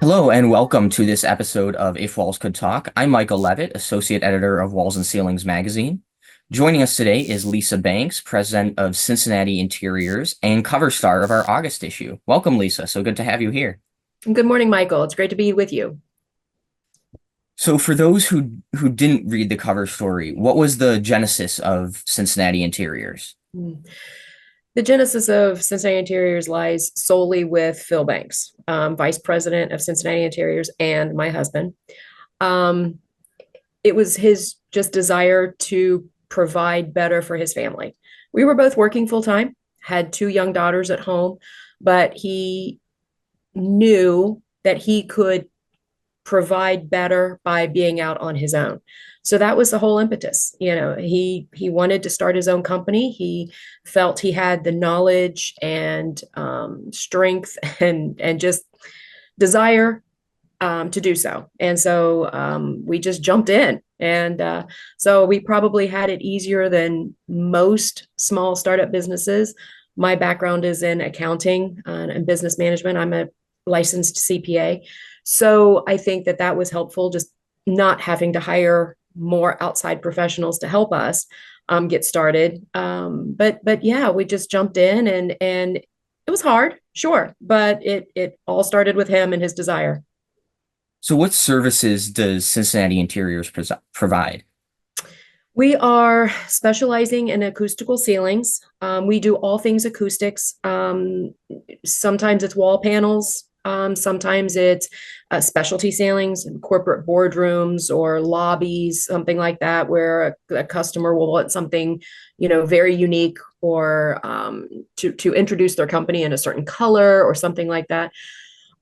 Hello and welcome to this episode of If Walls Could Talk. I'm Michael Levitt, Associate Editor of Walls and Ceilings magazine. Joining us today is Lisa Banks, President of Cincinnati Interiors and cover star of our August issue. Welcome, Lisa. So good to have you here. Good morning, Michael. It's great to be with you. So for those who didn't read the cover story, what was the genesis of Cincinnati Interiors? Mm. The genesis of Cincinnati Interiors lies solely with Phil Banks, Vice President of Cincinnati Interiors, and my husband. Um, it was his just desire to provide better for his family. We were both working full time, had two young daughters at home, but he knew that he could provide better by being out on his own. So that was the whole impetus. He wanted to start his own company. He felt he had the knowledge and strength and just desire to do so. And so we just jumped in. And so we probably had it easier than most small startup businesses. My background is in accounting and business management. I'm a licensed CPA. So I think that that was helpful, just not having to hire more outside professionals to help us get started. But yeah, we just jumped in and it was hard, sure, but it all started with him and his desire. So what services does Cincinnati Interiors provide? We are specializing in acoustical ceilings. We do all things acoustics. Sometimes it's wall panels. Sometimes it's specialty ceilings in corporate boardrooms or lobbies, something like that, where a customer will want something, very unique or to introduce their company in a certain color or something like that.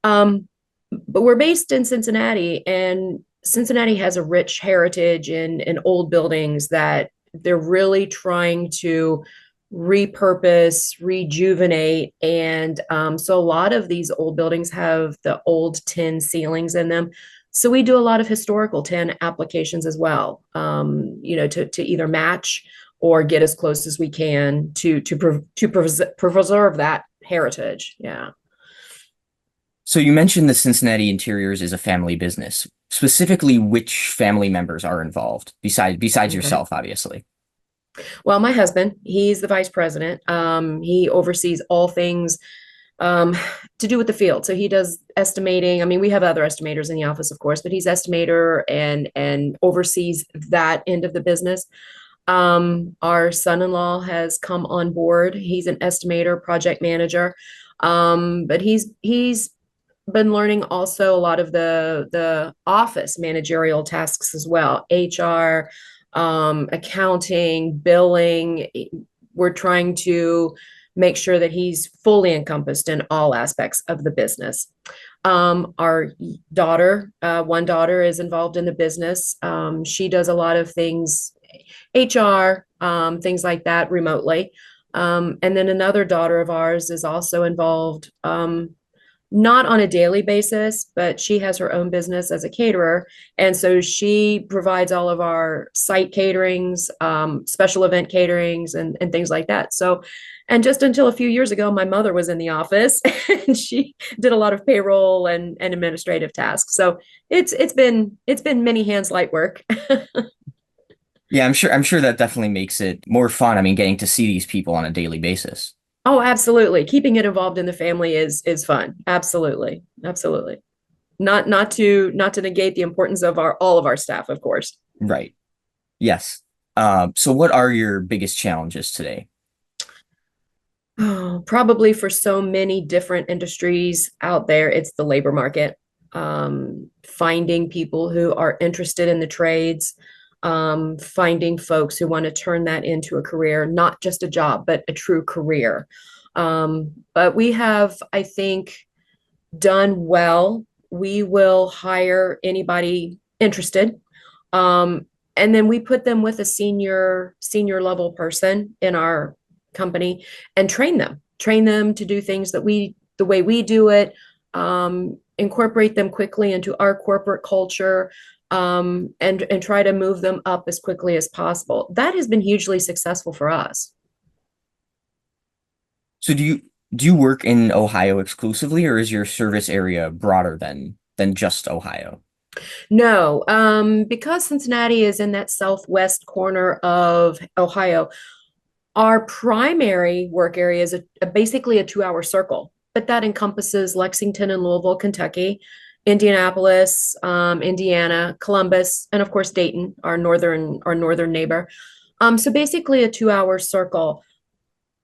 But we're based in Cincinnati, and Cincinnati has a rich heritage in old buildings that they're really trying to repurpose, rejuvenate. And so a lot of these old buildings have the old tin ceilings in them. So we do a lot of historical tin applications as well, to either match or get as close as we can to preserve that heritage. Yeah. So you mentioned the Cincinnati Interiors is a family business. Specifically, which family members are involved besides Okay. yourself, obviously? Well, my husband, he's the vice president. He oversees all things um, to do with the field. So he does estimating. I mean, we have other estimators in the office, of course, but he's estimator and oversees that end of the business. Our son-in-law has come on board. He's an estimator, project manager. But he's been learning also a lot of the office managerial tasks as well, HR, accounting, billing. We're trying to make sure that he's fully encompassed in all aspects of the business. Our daughter, one daughter is involved in the business. She does a lot of things, HR, things like that remotely. And then another daughter of ours is also involved, not on a daily basis, but she has her own business as a caterer. And so she provides all of our site caterings, special event caterings, and things like that. So, and just until a few years ago, my mother was in the office and she did a lot of payroll and administrative tasks. So it's been many hands light work. Yeah, I'm sure that definitely makes it more fun. I mean, getting to see these people on a daily basis. Oh, absolutely. Keeping it involved in the family is fun. Absolutely. Absolutely. Not to negate the importance of our all of our staff, of course. Right. Yes. So what are your biggest challenges today? Oh, probably for so many different industries out there, it's the labor market. Finding people who are interested in the trades, finding folks who want to turn that into a career, not just a job, but a true career. But we have, I think, done well. We will hire anybody interested. And then we put them with a senior level person in our company and train them to do things that we the way we do it, incorporate them quickly into our corporate culture, and try to move them up as quickly as possible. That has been hugely successful for us. So do you work in Ohio exclusively, or is your service area broader than than just Ohio? No, because Cincinnati is in that southwest corner of Ohio, our primary work area is basically a 2 hour circle, but that encompasses Lexington and Louisville, Kentucky, Indianapolis, Indiana, Columbus, and of course Dayton, our northern neighbor. So basically a 2 hour circle.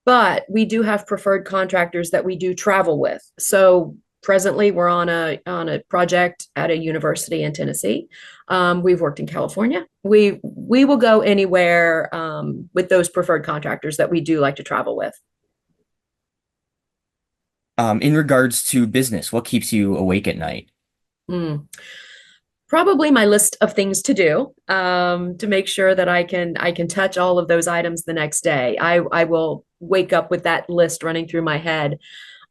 But we do have preferred contractors that we do travel with. So presently we're on a project at a university in Tennessee. We've worked in California. We will go anywhere with those preferred contractors that we do like to travel with. In regards to business, what keeps you awake at night? Mm. Probably my list of things to do to make sure that I can touch all of those items the next day. I will wake up with that list running through my head.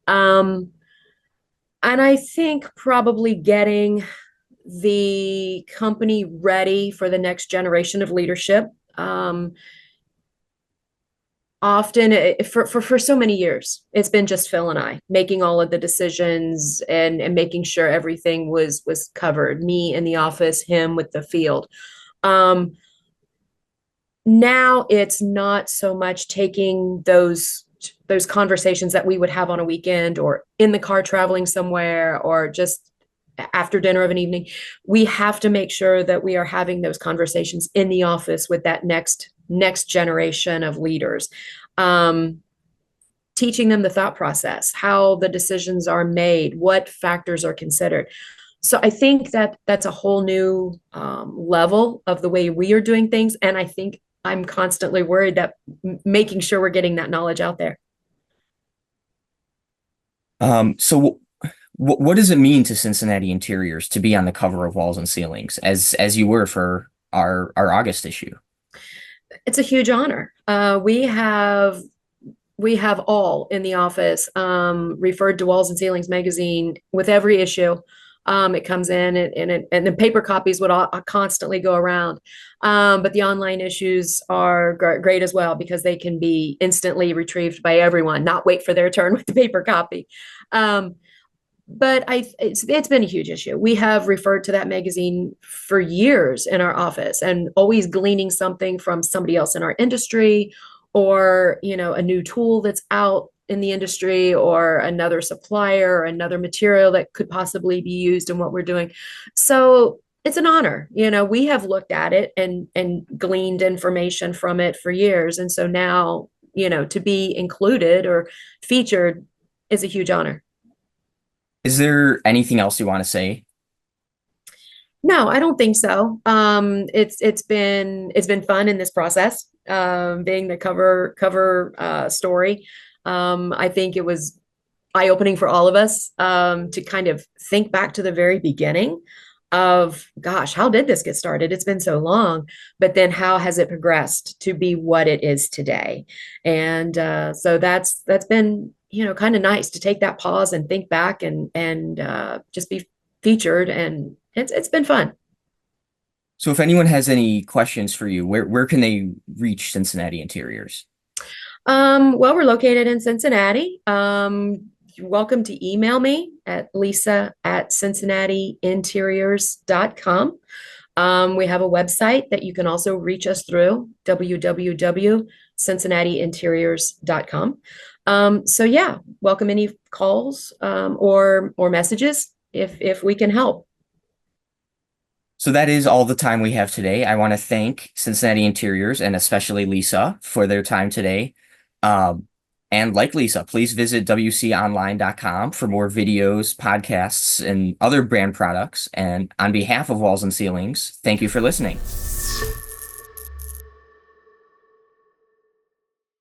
Um, and I think probably getting the company ready for the next generation of leadership. Often for so many years, it's been just Phil and I making all of the decisions and making sure everything was covered. Me in the office, him with the field. Um, Now it's not so much taking those conversations that we would have on a weekend or in the car traveling somewhere or just after dinner of an evening. We have to make sure that we are having those conversations in the office with that next generation of leaders. Um, Teaching them the thought process, how the decisions are made, what factors are considered. So I think that that's a whole new level of the way we are doing things. And I think I'm constantly worried that making sure we're getting that knowledge out there. So what does it mean to Cincinnati Interiors to be on the cover of Walls and Ceilings as you were for our August issue? It's a huge honor. We have all in the office referred to Walls and Ceilings magazine with every issue. It comes in and the paper copies would constantly go around. But the online issues are great as well because they can be instantly retrieved by everyone, not wait for their turn with the paper copy. Um, but it's been a huge issue. We have referred to that magazine for years in our office and always gleaning something from somebody else in our industry or a new tool that's out in the industry or another supplier or another material that could possibly be used in what we're doing. So it's an honor. We have looked at it and gleaned information from it for years. And so now, to be included or featured is a huge honor. Is there anything else you want to say? No, I don't think so. It's been fun in this process, being the cover story. I think it was eye-opening for all of us to kind of think back to the very beginning of, gosh, how did this get started? It's been so long, but then how has it progressed to be what it is today? And so that's been kind of nice to take that pause and think back and just be featured, and it's been fun. So if anyone has any questions for you, where can they reach Cincinnati Interiors? Well, we're located in Cincinnati. You're welcome to email me at lisa@cincinnatiinteriors.com. We have a website that you can also reach us through, www.cincinnatiinteriors.com. So yeah, welcome any calls or messages if we can help. So that is all the time we have today. I want to thank Cincinnati Interiors and especially Lisa for their time today. And like Lisa, please visit wconline.com for more videos, podcasts, and other brand products. And on behalf of Walls and Ceilings, thank you for listening.